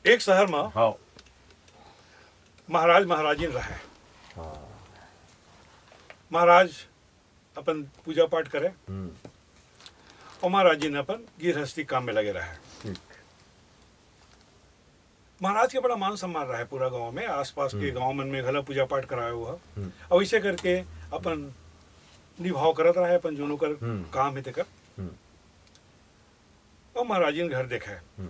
एक शहर में हाँ महाराज महाराजीन रहे। हाँ महाराज अपन पूजा पाठ करे हम्म, और महाराजीन अपन गृहस्थी काम में लगे रहे। ठीक महाराज के बड़ा मान सम्मान रहा है पूरा गांव में, आसपास के गांव मन में घला पूजा पाठ कराया हुआ। हम्म, और ऐसे करके अपन निभाव करत रहा है अपन जोनों कर हम्म। काम है तेकर। हम्म, और महाराजीन घर देखा है हम्म,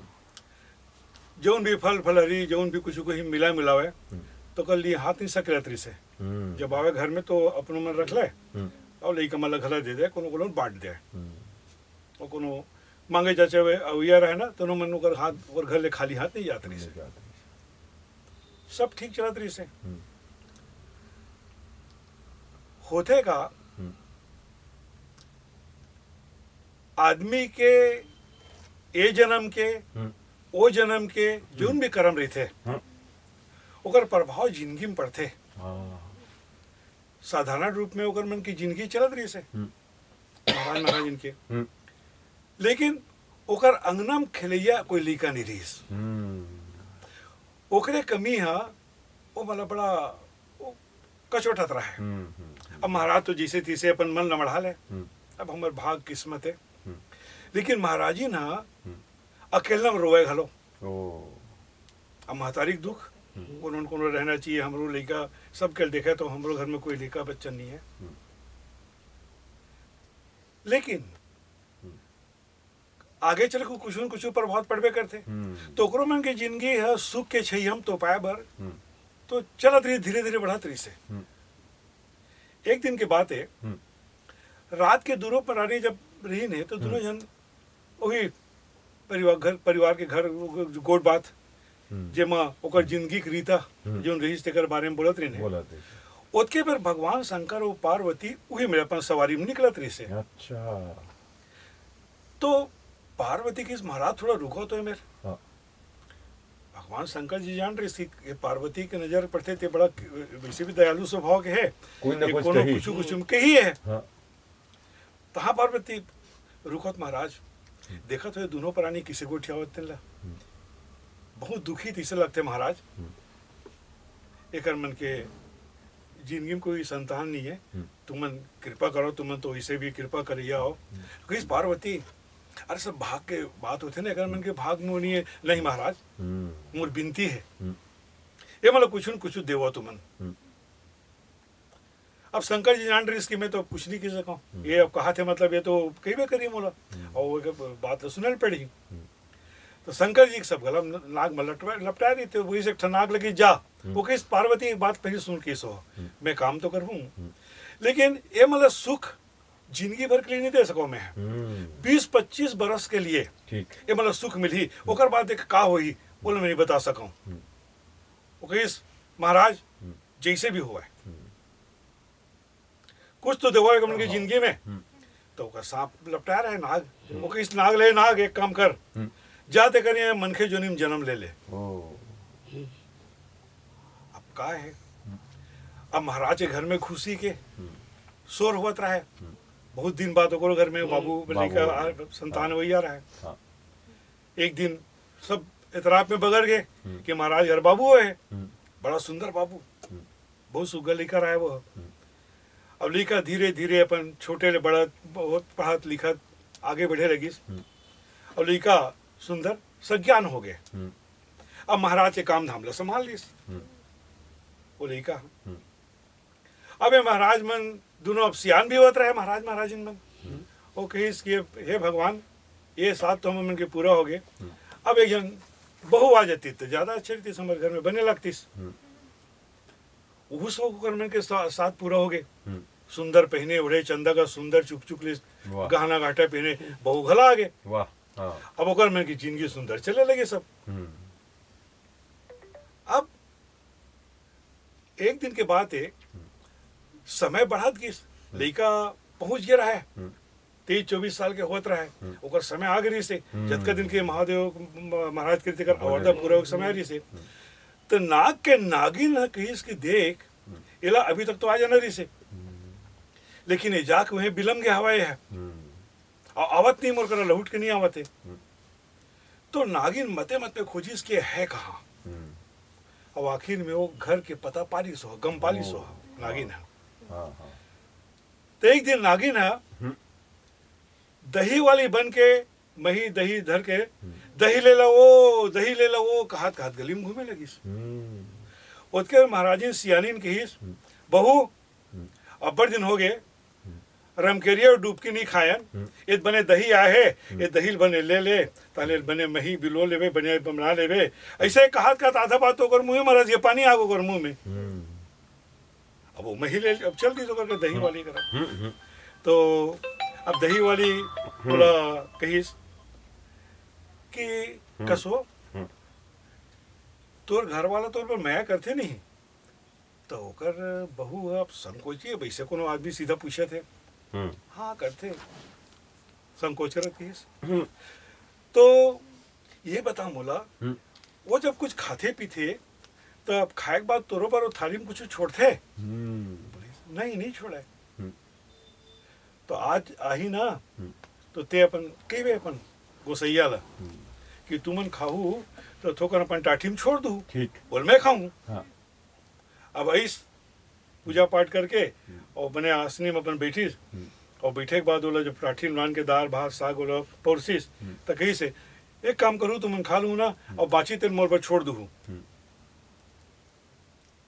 जौन भी फल फलहरी जौन भी कुछ को ही मिलावे हम्म, तो कल लिए हाथ नहीं सकलतरी से हम्म, जब आवे घर में तो अपनो मन रख ले हम्म, और लई कमल घला दे दे कोनो कोनो बांट दे हम्म, और कोनो मांगे जाचे वे अविया रहे ना तो मन ओकर हाथ और घर ले खाली हाथ नहीं जात रही से। सब ठीक चलत रही से। हम्म, होते का हम्म, आदमी के ए जन्म के हम्म, ओ जन्म के जोन भी कर्म रही थे हम्म, ओकर प्रभाव जिंदगी में पड़ते। हाँ, साधारण रूप में ओकर मन की जिंदगी चलत रही से हम्म, महाराज महाराज इनके, हम्म, लेकिन ओकर अंगना में खेलैया कोई लइका नहीं रहीस। हम्म, ओकरे कमी है वो मतलब बड़ा वो कचोटत रहा है। हम्म, अब महाराज तो जैसे तैसे अपन मन लमढ़ा ले, हम्म, अब हमार भाग किस्मत है। हम्म, लेकिन महाराजी ना हम्म, अकेला में रोए घलो। ओ, अब महतारी के दुख कोनो न कोनो रहना चाहिए। हमरो लड़का सब के देखा तो हमरो घर में कोई लड़का बच्चा नहीं है। हम्म, लेकिन आगे चल के कुछ न कुछ प्रभाव पड़बे करते। हम्म, तो ओकरो मन के जिंदगी है सुख के छै हम तो पाए बर हम्म, तो चलत रही धीरे धीरे बढ़त रही से। हम्म, एक दिन की बात है, हम्म, रात के दूरों पर रानी जब रही ने तो दोनों जन वही परिवार के घर गोट बात हम्म, जेमा ओकर जिंदगी के रीता जो रहीस तेकर बारे में बोलत रही ने। बोला थे ओतके पर भगवान शंकर और पार्वती वही मेरे अपन सवारी में निकलत रही से। अच्छा तो पार्वती की महाराज थोड़ा रुको तो है मेरे। हाँ भगवान शंकर जी जान रहे थे कि पार्वती के नजर पड़ते थे बड़ा वैसे भी दयालु स्वभाव के है, कोई ना कुछ कोनो कही। कुछ कही है। हाँ तहाँ पार्वती रुकत महाराज देखत हुए दोनों प्राणी किसी को ठियावत ला बहुत दुखी तीसरे लगते महाराज। एकर मन के जिंदगी में कोई संतान नहीं है, तुमन कृपा करो, तुमन तो इसे भी कृपा करिया हो। किस पार्वती अरे सब भाग के बात होते ना, एकर मन के भाग में नहीं है। नहीं महाराज मोर बिनती है ये मतलब कुछ न कुछ देवो तुमन। अब शंकर जी जान रही इसकी मैं तो कुछ नहीं कह सका। ये अब कहा थे मतलब ये तो कही भी करिए मोला और वो बात तो सुनल पड़ी। तो शंकर जी सब गला नाग में लपटा रही थे, वही से नाग लगी जा। वो किस पार्वती एक बात पहले सुन के सो मैं काम तो करूँ लेकिन ये मतलब सुख जिंदगी भर के लिए नहीं दे सको मैं। 20-25 बरस के लिए ठीक ये मतलब सुख मिली ओकर बाद देख का होई बोले मैं नहीं बता सकूं। वो किस महाराज जैसे भी हुआ है कुछ तो देखो है उनकी जिंदगी में। तो ओकर सांप लपटा रहे नाग, वो किस नाग ले नाग एक काम कर जाते करिए मनखे जोनी में जन्म ले ले। ओ अब का है, अब महाराज के घर में खुशी के शोर हुआ रहा है। बहुत दिन बाद ओकरो घर में बाबू लेकर संतान वही आ रहा है। हाँ एक दिन सब इतराप में बगड़ गए कि महाराज घर बाबू है, बड़ा सुंदर बाबू, बहुत सुगर लेकर आया वो। अब लिखा धीरे धीरे अपन छोटे ले बड़ा बहुत पढ़त लिखत आगे बढ़े लगी। अब लिखा सुंदर सज्ञान हो गए। अब महाराज के काम धाम ला संभाल लीस वो लिखा। अब ये महाराज मन दोनों अब सियान भी होता रहे महाराज महाराज मन। वो कहीस कि हे भगवान ये साथ तो हम मन के पूरा हो गए। अब एक जन बहू आ जाती तो ज्यादा अच्छी रहती हमारे घर में बने लगती। उस कर मन के साथ पूरा हो गए। सुंदर पहने उड़े चंदा का सुंदर चुक चुक ले गहना घाटा पहने बहू घला आ गए। वाह हाँ अब ओकर मन की जिंदगी सुंदर चले लगे सब। अब एक दिन के बाद समय बढ़त गई, लड़का पहुंच गया है 23-24 साल के होत रहा है। ओकर समय आ गई से जतका दिन के महादेव महाराज कृत्य कर अवरदा पूरा हो समय आ रही से। तो नाग के नागिन है कहीं इसकी देख इला अभी तक तो आ जाना रही से, लेकिन ये जाके वहीं बिलम के हवाए है और आवत नहीं मोर कर लहुट के नहीं आवत है। तो नागिन मते मत में खोजी इसके है कहाँ। अब आखिर में वो घर के पता पाली सो गम पाली सो नागिन है। हाँ हाँ तो एक दिन नागिन है दही वाली बन के मही दही धर के दही ले लो वो कहत कहत गली में घूमे लगी। उसके महाराजी सियानीन की बहू अब बड़ दिन हो गए रमकेरिया और डूबकी नहीं खायन ये बने दही आए है ये दही बने ले ताले बने मही बिलो लेवे बने बना लेवे ऐसे कहा आधा बात तो कर मुंह महाराज ये पानी आगो कर मुंह में। अब वो मही ले अब चल दी तो करके दही वाली करा। तो अब दही वाली बोला कहीस कि कसो तोर घर वाला तोर पर मैं करते नहीं तो ओकर बहू अब संकोची वैसे कोनो आदमी सीधा पूछे थे हाँ करते संकोच रखती तो ये बता मोला वो जब कुछ खाते पीते तो अब खाए के बाद तोरो पर थाली में कुछ छोड़ते नहीं छोड़ा। तो आज आही ना तो ते अपन कई वे अपन गोसैया ला कि तुमन खाऊ तो थोकर अपन टाठी में छोड़ दूँ ठीक बोल मैं खाऊं। हाँ अब ऐस पूजा पाठ करके और बने आसनी में अपन बैठी और बैठे के बाद बोला जब टाठी मान के दाल भात साग बोला पौरसीस तो कहीं से एक काम करूँ तुमन खा लूँ ना और बाची तेल मोर पर छोड़ दूँ।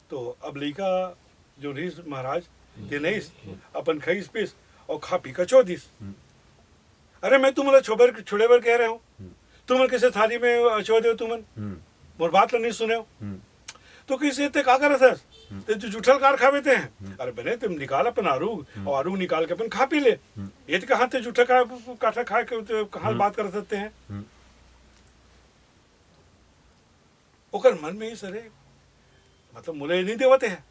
तो अब लड़का जो रहीस महाराज ते नहीं अपन खाईस पीस और खा पी का चौधीस। अरे मैं तुम्हारा छोड़े बर कह रहे हूँ तुमन कैसे थाली में अचो दे तुमन मोर बात नहीं सुने हो तो किसी ते का करे था ते जो जुठल कार खावे थे अरे बने तुम निकाल अपन आरू और आरू निकाल के अपन खा पी ले ये तो कहाँ ते जूठा काठा खा के कहाँ बात कर सकते हैं। ओकर मन में ही सरे मतलब मुले नहीं देवते हैं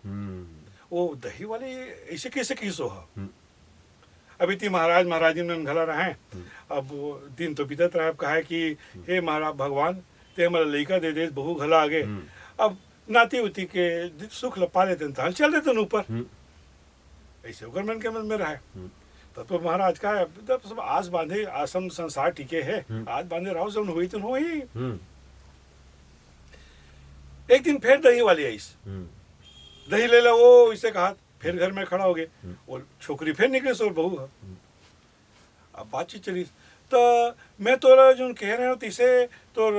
वो दही वाली ऐसे कैसे किसो है। अभी ती महाराज महाराजी में घला रहे अब दिन तो बीतत रहा कहा है कि हे महाराज भगवान ते हमारा लड़का दे दे बहु घला आगे अब नाती उती के सुख लपा लेते हैं चल देते ऊपर ऐसे होकर मन के मन में रहा तब तो महाराज का है सब आस बांधे आसम संसार टिके है आज बांधे रहो जब हुई तो हो ही। एक दिन फिर दही वाली आई दही ले लो वो इसे कहा फिर घर में खड़ा हो गए वो छोकरी फिर निकली सो बहू है। अब बातचीत चली तो मैं तोरा जो कह रहे हो तीसे तोर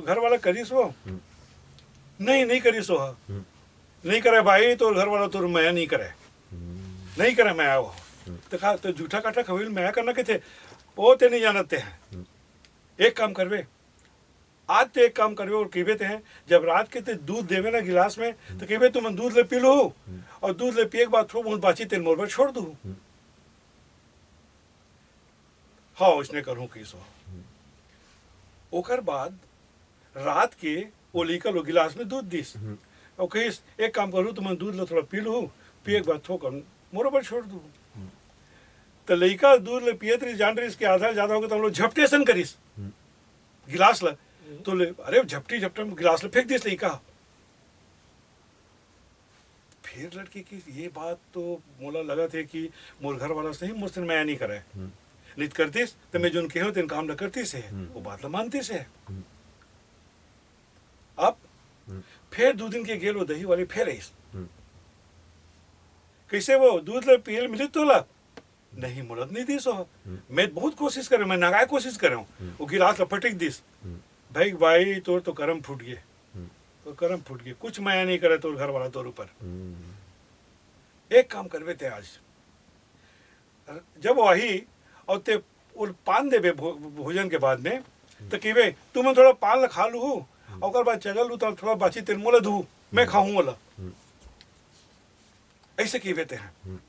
घर वाला करीस वो नहीं करीस हो नहीं करे भाई तोर घर वाला तोर मैं नहीं करे मैं आओ तो कहा तो जूठा काठा खवील मैं करना के थे वो ते नहीं जानते हैं। एक काम करवे आज ते एक काम करवे और कहते हैं जब रात के ते दूध देवे ना गिलास में तो कहवे तुम दूध ले पी लो और दूध ले पिए के बाद थोड़ा बहुत बाची तेल मोर पर छोड़ दूँ। हाँ उसने करूँ किसो ओकर बाद रात के वो लेकर लो गिलास में दूध दीस और कहीस एक काम करूँ तुम दूध लो थोड़ा पी लो पिए के बाद थोड़ा मोर पर छोड़ दूँ। तो लड़का दूध ले पिए तरी जान रही इसके आधा ज्यादा होगा तो हम लोग झपटे सन करीस गिलास ला तो ले अरे झपटी गिलास ले फेंक दिस लड़का। फिर लड़की की ये बात तो मोला लगा थे कि मोर घर वाला सही मुझसे मैं नहीं करे नित करतीस तो मैं जो कहो तेन काम न करती से वो बात ला मानती से। अब फिर 2 दिन के गेल वो दही वाली फिर आई कैसे वो दूध ले पियल मिली तो ला नहीं मुलत नहीं दी सो मैं बहुत कोशिश करे मैं नगाए कोशिश करे वो गिलास लपटिक दिस भाई तोर तो करम फूट गए तो करम फूट गए कुछ माया नहीं करे तोर घर वाला तोर ऊपर। एक काम करवे थे आज जब वही और ते पान देवे भोजन के बाद में तो कहवे तुम थोड़ा पान खा लू और बाद चगल लू तो थोड़ा बाची तेल मोला धू मैं खाऊं वाला ऐसे कहवे थे हैं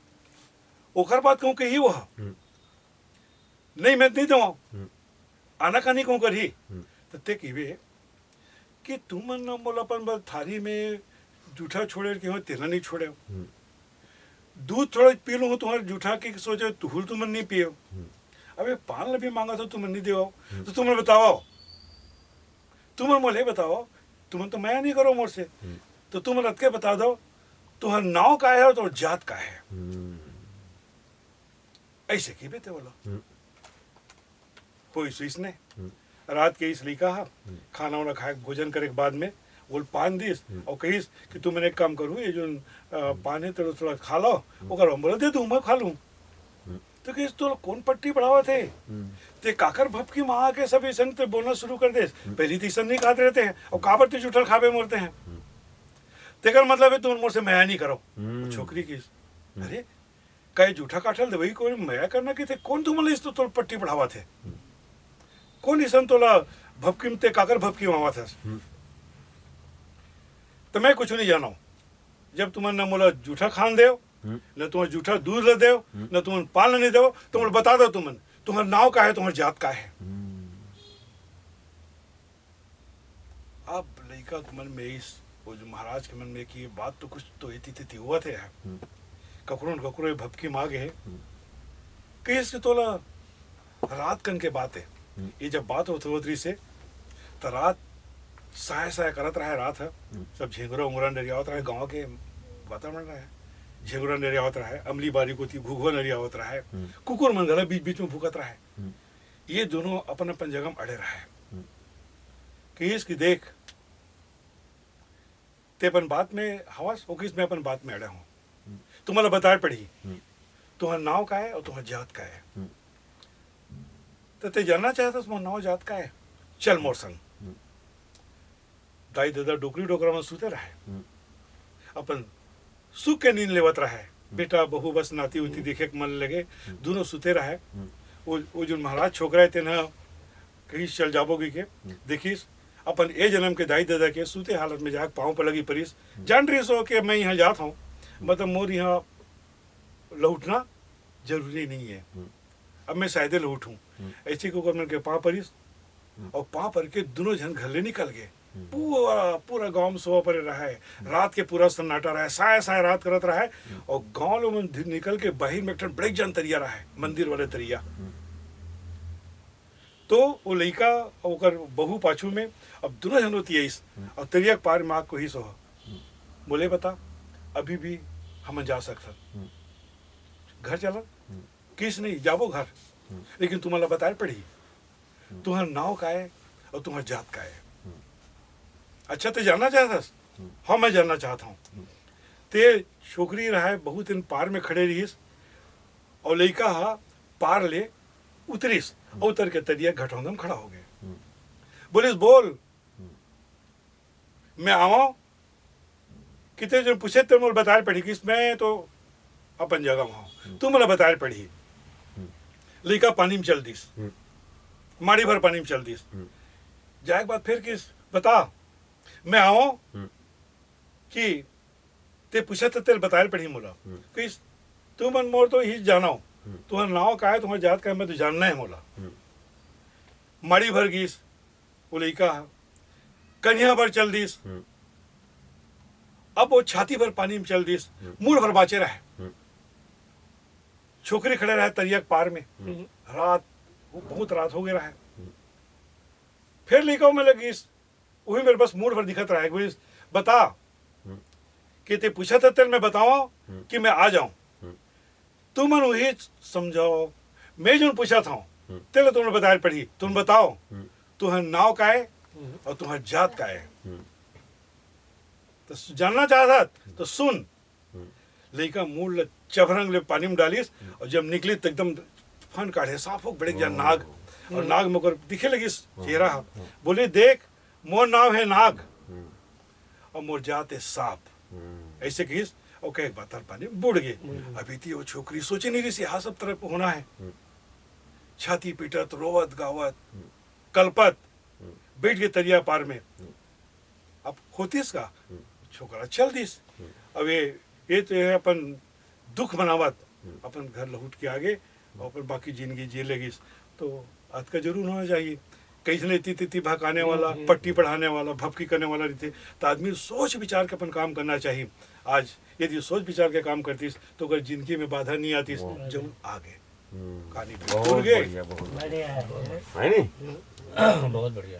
ओकर बात कहूँ कही वो नहीं मैं नहीं दवा आना का नहीं कहूँ करी तो ते कहवे कि तुम न बोला अपन थारी में जूठा छोड़े कि तेना नहीं छोड़े दूध थोड़ा पी लो तुम्हारे जूठा की सोचे तुहल तुमन नहीं पियो अबे पान भी मांगा तो तुमन नहीं देवाओ तो तुमने बताओ तुमन मोले बताओ तुमन तो मैं नहीं करो मोर से तो तुम रख के बता दो तुम्हारा नाव का है और जात का है ऐसे की बेते बोला कोई सुइस ने रात के इसलिए कहा खाना वाना खाए भोजन करे के बाद में बोल पान दिस और कहिस कि तू मैंने एक काम करूँ ये जो पान है तेरे थोड़ा खा लो ओकर हम बोले दे दूँ मैं खा लूँ तो कहिस तो कौन पट्टी बढ़ावा थे ते काकर भपकी माँ के सब ऐसा ते बोलना शुरू कर दे पहली तो नहीं खाते रहते हैं और काबर ते जूठल खावे मरते हैं तेकर मतलब है तुम मुझसे मया नहीं करो छोकरी की अरे कई जूठा काठल दे वही कोई मया करना की थे कौन तुम इस तो पट्टी बढ़ावा थे कौन इसन तोला भपकी में ते काकर भपकी मावा था तो मैं कुछ नहीं जाना जब तुम्हारे न मोला जूठा खान दे न तुम्हारे जूठा दूध ले दे न तुम्हें पाल नहीं दे तुम बता दो तुम्हारा नाव का है तुम्हारी जात का है अब लड़का के मन में इस वो जो महाराज के मन में कि ये बात तो कुछ तो इति हुआ थे ककरो न ककरो भपकी मांगे है कि इसके तोला रात कन के बात है ये जब बात होती से तो रात साय साय करत रहा है रात है सब झिंगुरा उंगरा नरियावत रहा है गाँव के वातावरण रहा है झिंगुरा नरियावत रहा है अमली बारी को थी घुघुआ नरियावत रहा है कुकुर मंगला बीच बीच में भूकत रहा है ये दोनों अपन अपन जगह में अड़े रहा है कि इसकी देख ते अपन बात में हवास हो किस में अपन बात में अड़ा हूँ तुम्हारा बताए पड़ी तुम्हारा नाव का है और तुम्हारा जात का है तो ते जानना चाहता तुम्हारा नाव जात का है चल मोर संग दाई दादा डोकरी डोकरा में सुते रहे अपन सुख के नींद लेवत रहे बेटा बहू बस नाती उती देखे के मन लगे दोनों सुते रहे वो जो महाराज छोकरा है तेना कहीं चल जाबोगी के देखिस अपन ए जन्म के दाई दादा के सूते हालत में जाके पाँव पर लगी परिस जान रही सो कि मैं यहाँ जाता हूँ मतलब मोर यहाँ लौटना जरूरी नहीं है अब मैं शायद लौटूं ऐसे को मन के पाँव परिस और पाँव पर के दोनों जन घर ले निकल गए पूरा गांव में सोवा पड़े रहा है रात के पूरा सन्नाटा रहा है साय साय रात करत रहा है और गांव लोग में निकल के बाहर में एक ब्रेक जन तरिया रहा है मंदिर वाले तरिया तो वो लड़का और बहू पाछू में अब दोनों जन होती है इस और तरिया पार माँ को ही सो बोले बता अभी भी हम जा सकते घर चला किस नहीं जाबो घर लेकिन तुम्हारा बताए पड़ी तुम्हारा नाव का है और तुम्हारा जात का है अच्छा ते जानना चाहता हाँ मैं जानना चाहता हूँ ते छोकरी रहा है बहुत दिन पार में खड़े रहीस और लड़का हा पार ले उतरीस और उतर के तरिया घटौंदम खड़ा हो गए बोलिस बोल मैं आवा कितने जन पूछे तो मुझे बताए पड़ी कि मैं तो अपन जगह वहाँ तू मुझे बताए पड़ी लड़का पानी में चल दीस माड़ी भर पानी में चल दीस जाए के बाद फिर किस बता मैं आओ कि ते पूछा तो तेल बताए पड़ी मोला कि तू मन मोर तो ही जाना हो तुम्हारा नाव का है तुम्हारा जात का है मैं तो जानना है मोला माड़ी भर गीस वो लड़का कन्या भर चल दीस अब वो छाती भर पानी में चल दीस मूल भर बाचे रहे छोकरी खड़े रहे तरिया पार में रात बहुत रात हो गया है फिर लड़का में लगीस वही मेरे बस मूड भर दिखत रहा है बता कि ते पूछा था तेल मैं बताओ कि मैं आ जाऊं तुम मन वही समझाओ मैं जो पूछा था तेल तुमने बताया पड़ी तुम बताओ तुम्हारा नाव का है और तुम्हारा जात का है तो जानना चाहता तो सुन लड़का मूड चबरंग ले पानी में डालिस और जब निकली तो एकदम फन काढ़े साफ हो बड़े जा नाग और नाग में दिखे लगी चेहरा बोले देख मोर नाम है नाग और मोर जात है सांप ऐसे किस और कह बात पानी बुड़ गए अभी थी वो छोकरी सोचे नहीं रही यहाँ सब तरफ होना है छाती पीटत रोवत गावत कलपत बैठ गए तरिया पार में अब होतीस का छोकरा चल दिस अब ये तो है अपन दुख मनावत अपन घर लौट के आगे और अपन बाकी जिंदगी जी लेगी तो आज का जरूर होना चाहिए कहीं से इतनी तिथि भकाने वाला पट्टी पढ़ाने वाला भपकी करने वाला रहते तो आदमी सोच विचार के अपन काम करना चाहिए आज यदि सोच विचार के काम करतीस तो अगर जिंदगी में बाधा नहीं आती जरूर आगे कहानी बहुत बढ़िया बढ़िया है है नहीं बहुत बढ़िया।